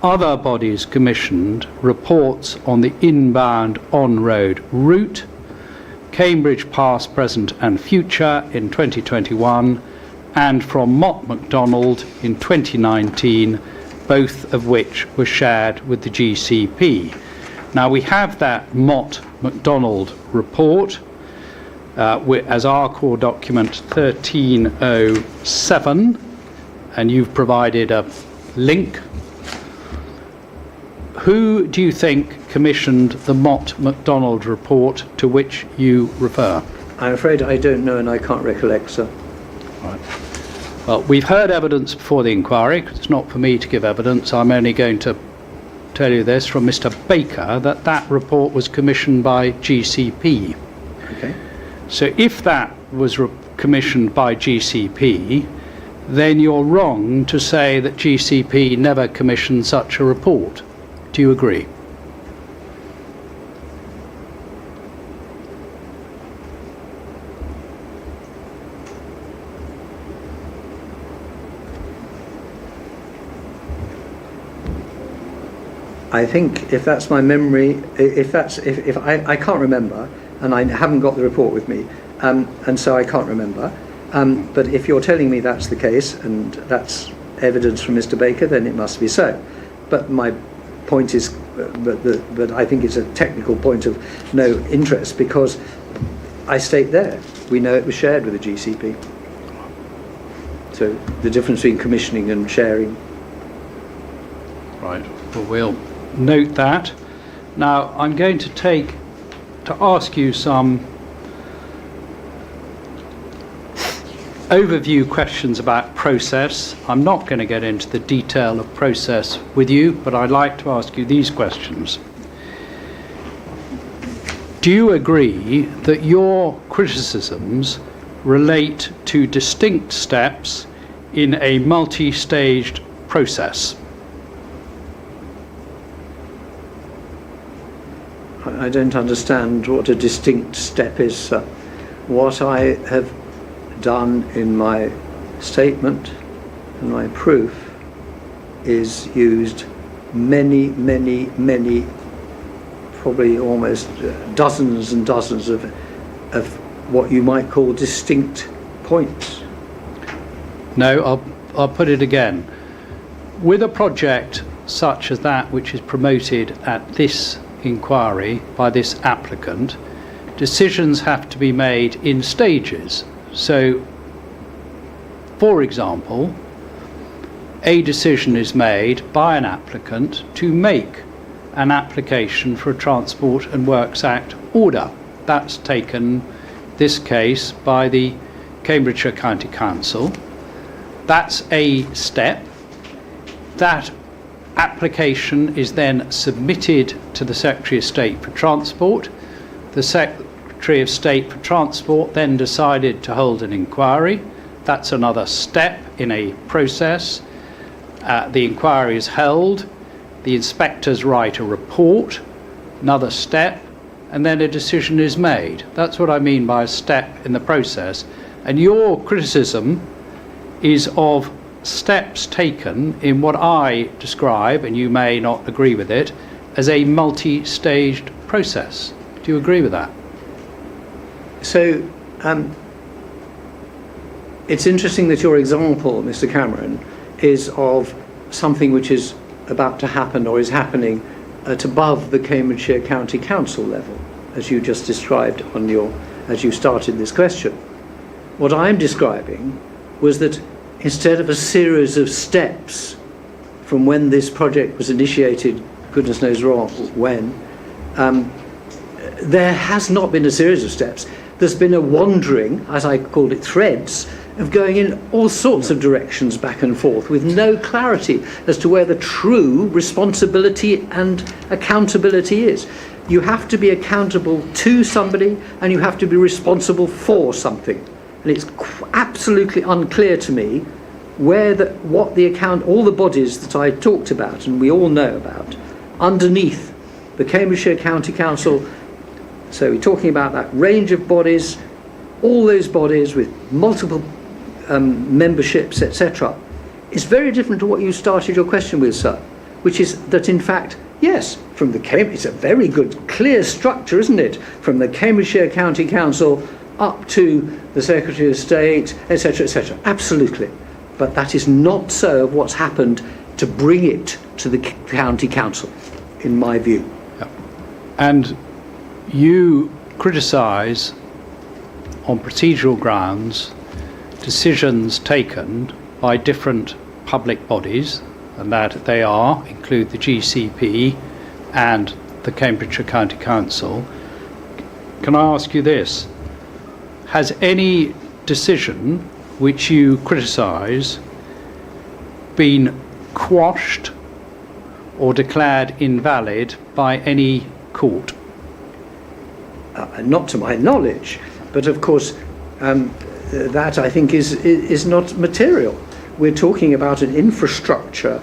Other bodies commissioned reports on the inbound on-road route, Cambridge past, present and future in 2021, and from Mott MacDonald in 2019, both of which were shared with the GCP. Now we have that Mott MacDonald report as our core document 1307, and you've provided a link. Who do you think commissioned the Mott MacDonald report to which you refer? I'm afraid I don't know and I can't recollect, sir. Right. Well, we've heard evidence before the inquiry. It's not for me to give evidence. I'm only going to tell you this from Mr. Baker, that report was commissioned by GCP. Okay. So if that was commissioned by GCP, then you're wrong to say that GCP never commissioned such a report. Do you agree? I think if that's my memory, if I can't remember, and I haven't got the report with me, and so I can't remember. But if you're telling me that's the case, and that's evidence from Mr. Baker, then it must be so. But my point is, but I think it's a technical point of no interest, because I state there, we know it was shared with the GCP. So the difference between commissioning and sharing. Right. Well, we'll note that. Now, I'm going to ask you some overview questions about process. I'm not going to get into the detail of process with you, but I'd like to ask you these questions. Do you agree that your criticisms relate to distinct steps in a multi-staged process? I don't understand what a distinct step is, sir. What I have done in my statement and my proof is used many, probably almost dozens and dozens of what you might call distinct points. No, I'll put it again. With a project such as that which is promoted at this inquiry by this applicant, decisions have to be made in stages. So, for example, a decision is made by an applicant to make an application for a Transport and Works Act order. That's taken, this case, by the Cambridgeshire County Council. That's a step. That application is then submitted to the Secretary of State for Transport. The Secretary of State for Transport then decided to hold an inquiry. That's another step in a process. The inquiry is held. The inspectors write a report, another step, and then a decision is made. That's what I mean by a step in the process. And your criticism is of steps taken in what I describe, and you may not agree with it, as a multi-staged process. Do you agree with that? So, it's interesting that your example, Mr. Cameron, is of something which is about to happen or is happening at above the Cambridgeshire County Council level, as you just described as you started this question. What I'm describing was that instead of a series of steps from when this project was initiated, goodness knows when, there has not been a series of steps. There's been a wandering, as I called it, threads, of going in all sorts of directions back and forth with no clarity as to where the true responsibility and accountability is. You have to be accountable to somebody and you have to be responsible for something. And it's absolutely unclear to me where all the bodies that I talked about and we all know about underneath the Cambridgeshire County Council. So we're talking about that range of bodies, all those bodies with multiple memberships, etc. It's very different to what you started your question with, sir, which is that in fact, yes, from the it's a very good, clear structure, isn't it? From the Cambridgeshire County Council up to the Secretary of State, etc., etc. Absolutely. But that is not so of what's happened to bring it to the County Council, in my view. Yeah. And you criticise, on procedural grounds, decisions taken by different public bodies, and that they include the GCP and the Cambridgeshire County Council. Can I ask you this? Has any decision which you criticise been quashed or declared invalid by any court? Not to my knowledge, but of course that I think is not material. We're talking about an infrastructure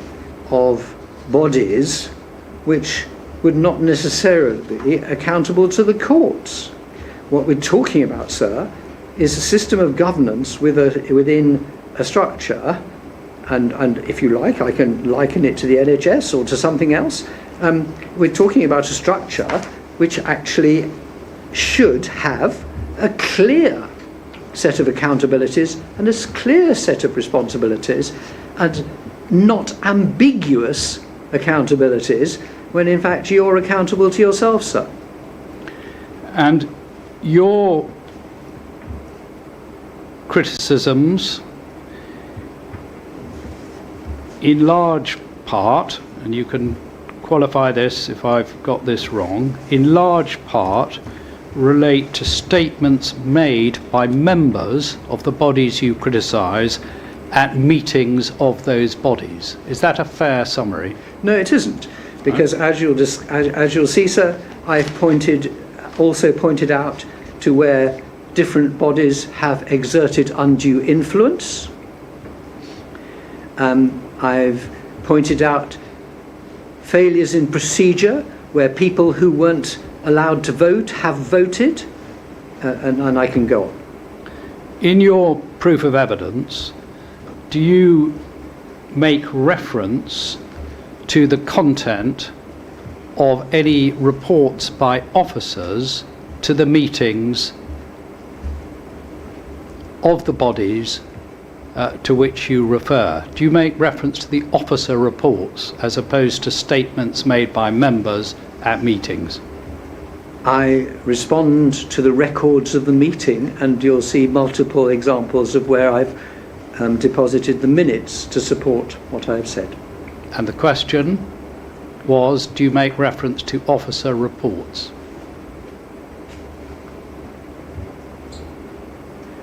of bodies which would not necessarily be accountable to the courts. What we're talking about, sir, is a system of governance within a structure, and if you like, I can liken it to the NHS or to something else. We're talking about a structure which actually should have a clear set of accountabilities and a clear set of responsibilities and not ambiguous accountabilities when in fact you're accountable to yourself, sir. And your criticisms in large part, and you can qualify this if I've got this wrong, in large part relate to statements made by members of the bodies you criticise at meetings of those bodies. Is that a fair summary? No, it isn't, because as you'll see, sir, I've also pointed out to where different bodies have exerted undue influence. I've pointed out failures in procedure where people who weren't allowed to vote have voted, and I can go on. In your proof of evidence, do you make reference to the content of any reports by officers to the meetings of the bodies to which you refer? Do you make reference to the officer reports as opposed to statements made by members at meetings? I respond to the records of the meeting, and you'll see multiple examples of where I've deposited the minutes to support what I've said. And the question was, do you make reference to officer reports?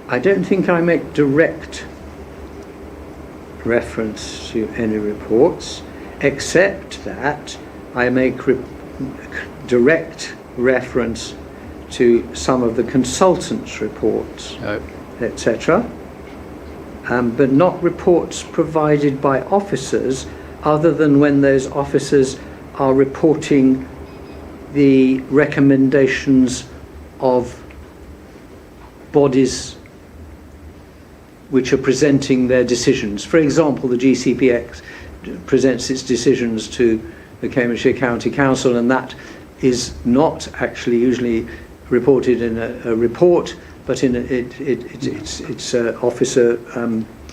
I don't think I make direct reference to any reports, except that I make direct reference to some of the consultants' reports, etc., but not reports provided by officers, other than when those officers are reporting the recommendations of bodies which are presenting their decisions. For example, the GCPX presents its decisions to the Cambridgeshire County Council, and that is not actually usually reported in a report, but in it's officer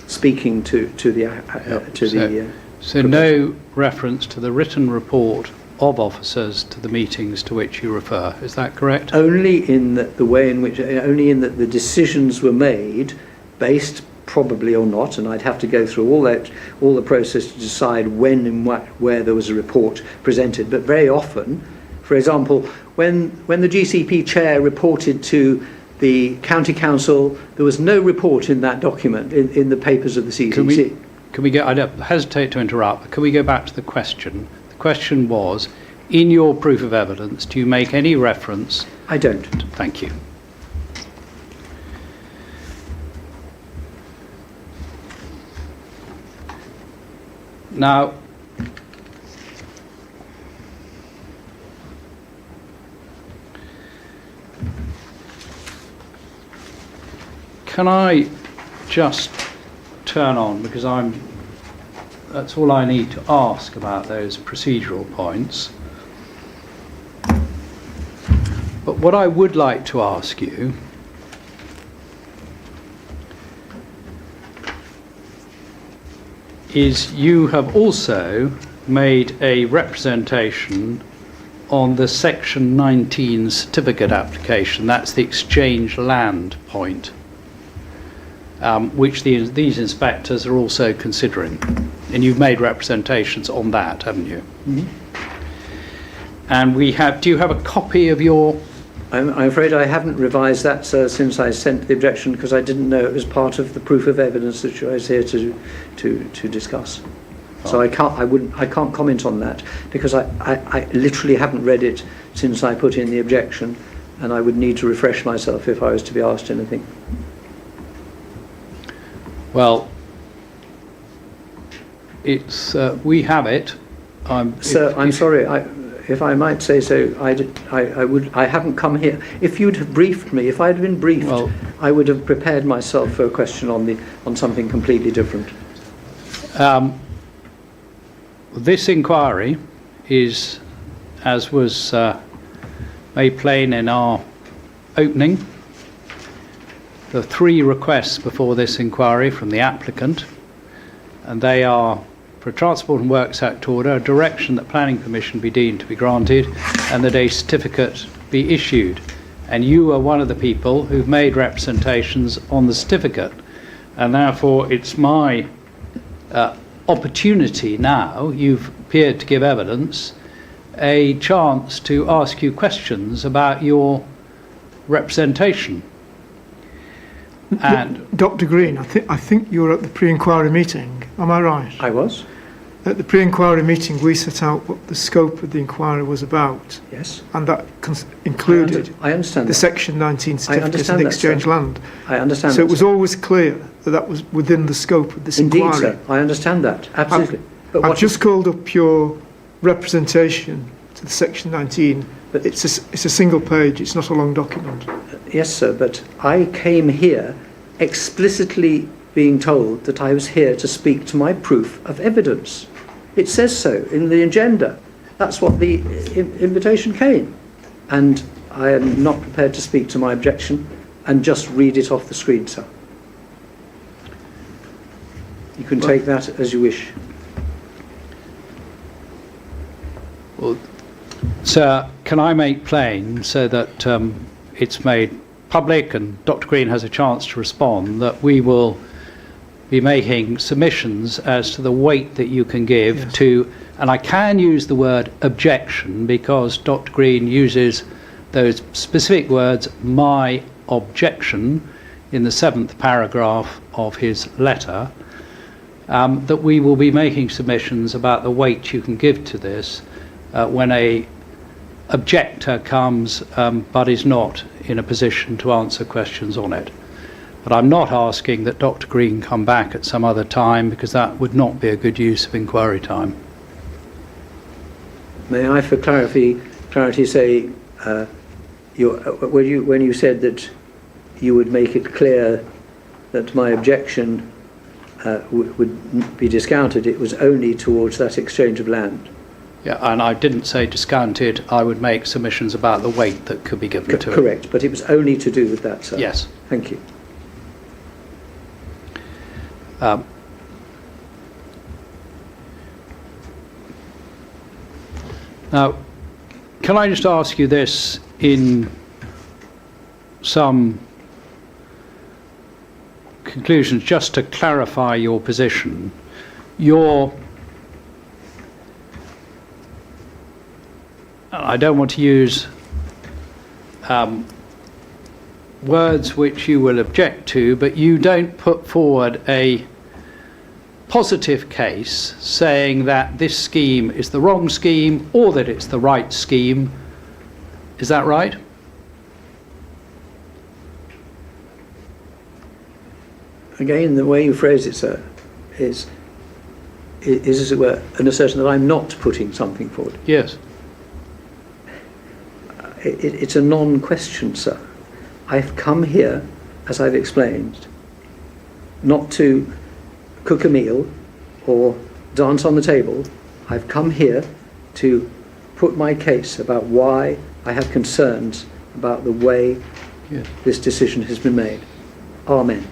speaking to the. So no reference to the written report of officers to the meetings to which you refer. Is that correct? Only in the way in which, only in that the decisions were made based probably or not, and I'd have to go through all the process to decide when and where there was a report presented. But very often, for example, when the GCP chair reported to the county council, there was no report in that document in the papers of the CCC. Can we go? I don't hesitate to interrupt, but can we go back to the question? The question was, in your proof of evidence, do you make any reference? I don't. Thank you. Now, can I just turn on, because that's all I need to ask about those procedural points. But what I would like to ask you is, you have also made a representation on the Section 19 certificate application. That's the exchange land point, which these inspectors are also considering. And you've made representations on that, haven't you? Mm-hmm. And do you have a copy of your... I'm afraid I haven't revised that, sir, since I sent the objection, because I didn't know it was part of the proof of evidence that I was here to discuss. So I can't comment on that, because I literally haven't read it since I put in the objection, and I would need to refresh myself if I was to be asked anything. Well, it's we have it. Sir, I'm sorry. If I might say so, I haven't come here. If you'd have briefed me, if I'd been briefed, well, I would have prepared myself for a question on something completely different. This inquiry is, as was made plain in our opening, there are 3 requests before this inquiry from the applicant, and they are for a Transport and Works Act order, a direction that planning permission be deemed to be granted, and that a certificate be issued. And you are one of the people who've made representations on the certificate, and therefore it's my opportunity now, you've appeared to give evidence, a chance to ask you questions about your representation. And Dr. Green, I think you were at the pre-inquiry meeting. Am I right? I was. At the pre-inquiry meeting, we set out what the scope of the inquiry was about. Yes. And that included I understand the that. Section 19 certificate of exchange land. I understand so that. So it was always clear that that was within the scope of this inquiry. Indeed, sir. I understand that. Absolutely. I've just called up your representation to the Section 19. But it's a single page. It's not a long document. Yes, sir. But I came here explicitly being told that I was here to speak to my proof of evidence. It says so in the agenda. That's what the invitation came. And I am not prepared to speak to my objection and just read it off the screen, sir. You can take that as you wish. Well, Sir, can I make plain so that it's made public and Dr. Green has a chance to respond that we will be making submissions as to the weight that you can give to, and I can use the word objection because Dr. Green uses those specific words, my objection, in the 7th paragraph of his letter, that we will be making submissions about the weight you can give to this when a objector comes but is not in a position to answer questions on it. But I'm not asking that Dr. Green come back at some other time because that would not be a good use of inquiry time. May I, for clarity, say, when you said that you would make it clear that my objection would be discounted, it was only towards that exchange of land. Yeah, and I didn't say discounted. I would make submissions about the weight that could be given to it. Correct, but it was only to do with that, sir. Yes. Thank you. Now, can I just ask you this in some conclusions, just to clarify your position? I don't want to use words which you will object to, but you don't put forward a positive case saying that this scheme is the wrong scheme or that it's the right scheme. Is that right? Again, the way you phrase it, sir, is as it were, an assertion that I'm not putting something forward. Yes. It's a non-question, sir. I've come here, as I've explained, not to cook a meal or dance on the table. I've come here to put my case about why I have concerns about the way this decision has been made. Amen.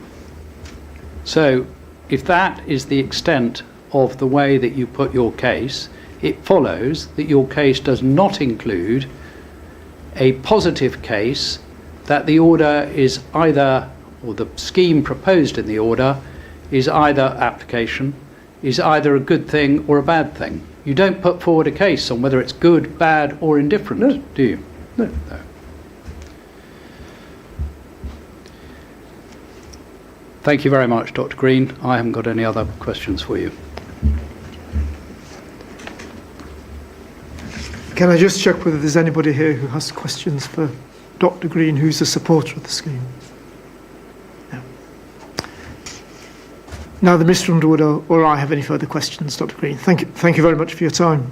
So, if that is the extent of the way that you put your case, it follows that your case does not include a positive case that the order is either, or the scheme proposed in the order is either application, is either a good thing or a bad thing. You don't put forward a case on whether it's good, bad or indifferent, do you? No. Thank you very much, Dr. Green. I haven't got any other questions for you. Can I just check whether there's anybody here who has questions for Dr. Green, who's a supporter of the scheme? No. Neither Mr. Underwood or I have any further questions, Dr. Green. Thank you very much for your time.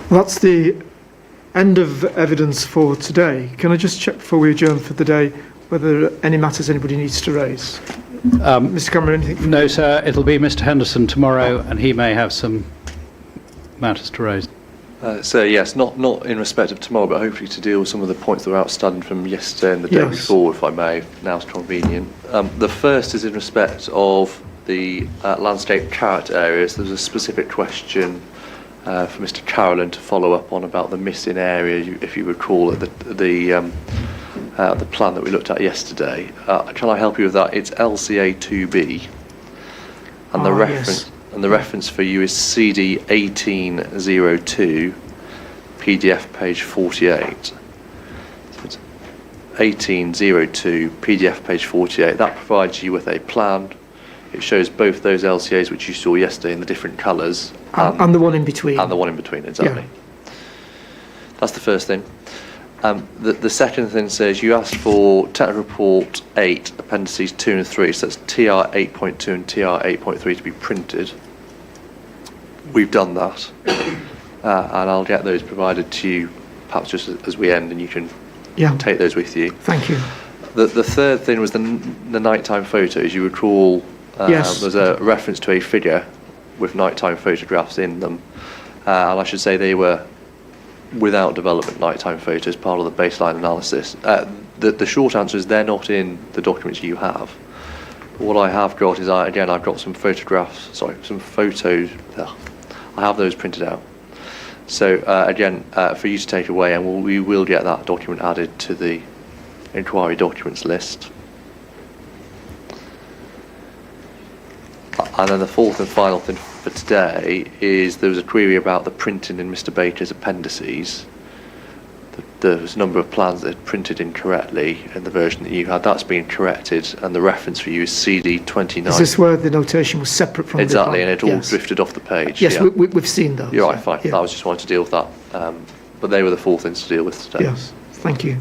That's the end of evidence for today. Can I just check before we adjourn for the day whether any matters anybody needs to raise? Mr. Cambourne, anything? No, sir. It'll be Mr. Henderson tomorrow, and he may have some matters to raise. So yes, not in respect of tomorrow, but hopefully to deal with some of the points that were outstanding from yesterday and the day before, if I may, if now's convenient. The first is in respect of the landscape character areas. There's a specific question for Mr. Carolan to follow up on about the missing area, if you recall, the plan that we looked at yesterday. Shall I help you with that? It's LCA 2B, and the reference for you is CD 1802, PDF page 48. 1802, PDF page 48. That provides you with a plan. It shows both those LCAs which you saw yesterday in the different colours. And the one in between. And the one in between, exactly. Yeah. That's the first thing. The second thing says you asked for Technical Report 8, Appendices 2 and 3, so that's TR 8.2 and TR 8.3 to be printed. We've done that. And I'll get those provided to you perhaps just as we end, and you can take those with you. Thank you. The third thing was the nighttime photos. You recall there's a reference to a figure with nighttime photographs in them. And I should say they were without development nighttime photos, part of the baseline analysis. The short answer is they're not in the documents you have. What I have got is, I've got some photographs, some photos. I have those printed out. So for you to take away, and we will get that document added to the inquiry documents list. And then the fourth and final thing for today is there was a query about the printing in Mr. Baker's appendices. There was a number of plans that had printed incorrectly in the version that you had. That's been corrected, and the reference for you is CD 29. Is this where the notation was separate from exactly, the and it all drifted off the page. Yes, yeah. we've seen those. You're right, fine. I was just wanting to deal with that. But they were the four things to deal with today. Yes, thank you.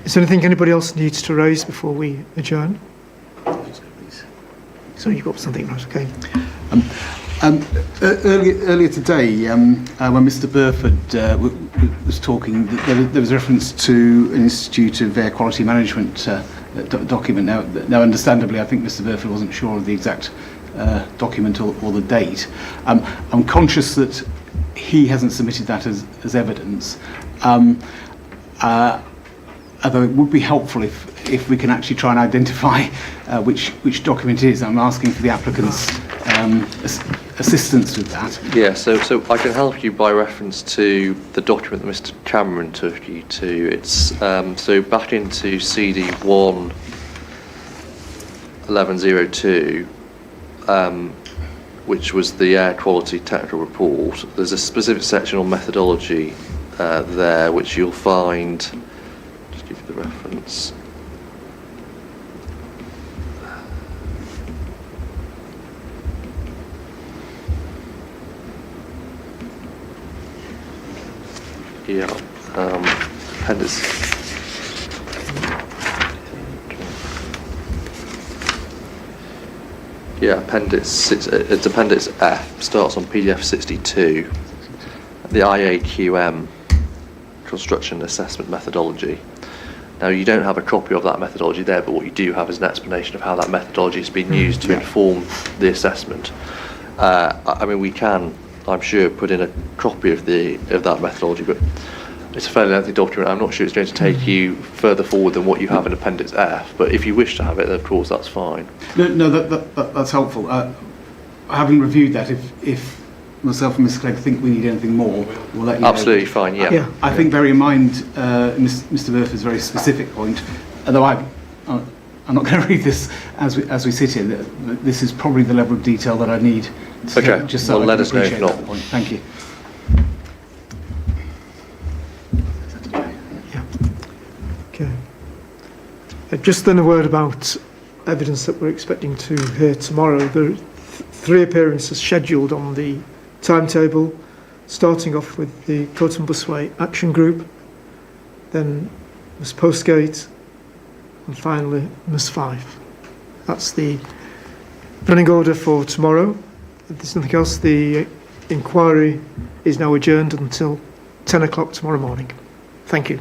Is there anything anybody else needs to raise before we adjourn? So you've got something, right? Okay. Earlier today, when Mr. Burford was talking, there was reference to an Institute of Air Quality Management document. Now, understandably, I think Mr. Burford wasn't sure of the exact document or the date. I'm conscious that he hasn't submitted that as evidence. Although it would be helpful if we can actually try and identify which document it is. I'm asking for the applicant's assistance with that. Yeah, so I can help you by reference to the document that Mr. Cameron took you to. It's so back into CD 1 1102, which was the air quality technical report. There's a specific section on methodology there, which you'll find. Give you the reference. Yeah, appendix. Yeah, appendix 6. It's appendix F. Starts on PDF 62. The IAQM construction assessment methodology. Now, you don't have a copy of that methodology there, but what you do have is an explanation of how that methodology has been used to inform the assessment. I mean, we can, I'm sure, put in a copy of that methodology, but it's a fairly lengthy document. I'm not sure it's going to take you further forward than what you have in Appendix F, but if you wish to have it, then of course that's fine. No, that's helpful. Having reviewed that, if myself and Mr. Clegg think we need anything more, we'll let you know. Absolutely fine, yeah. I think bear in mind Mr. Burford's very specific point, although I'm not going to read this as we sit here. This is probably the level of detail that I need. Okay, just so well, let us know if not. Point. Thank you. Yeah. Okay. Just then a word about evidence that we're expecting to hear tomorrow. There are 3 appearances scheduled on the timetable, starting off with the Coton Busway Action Group, then Ms Postgate, and finally Ms 5. That's the running order for tomorrow. If there's nothing else, the inquiry is now adjourned until 10 o'clock tomorrow morning. Thank you.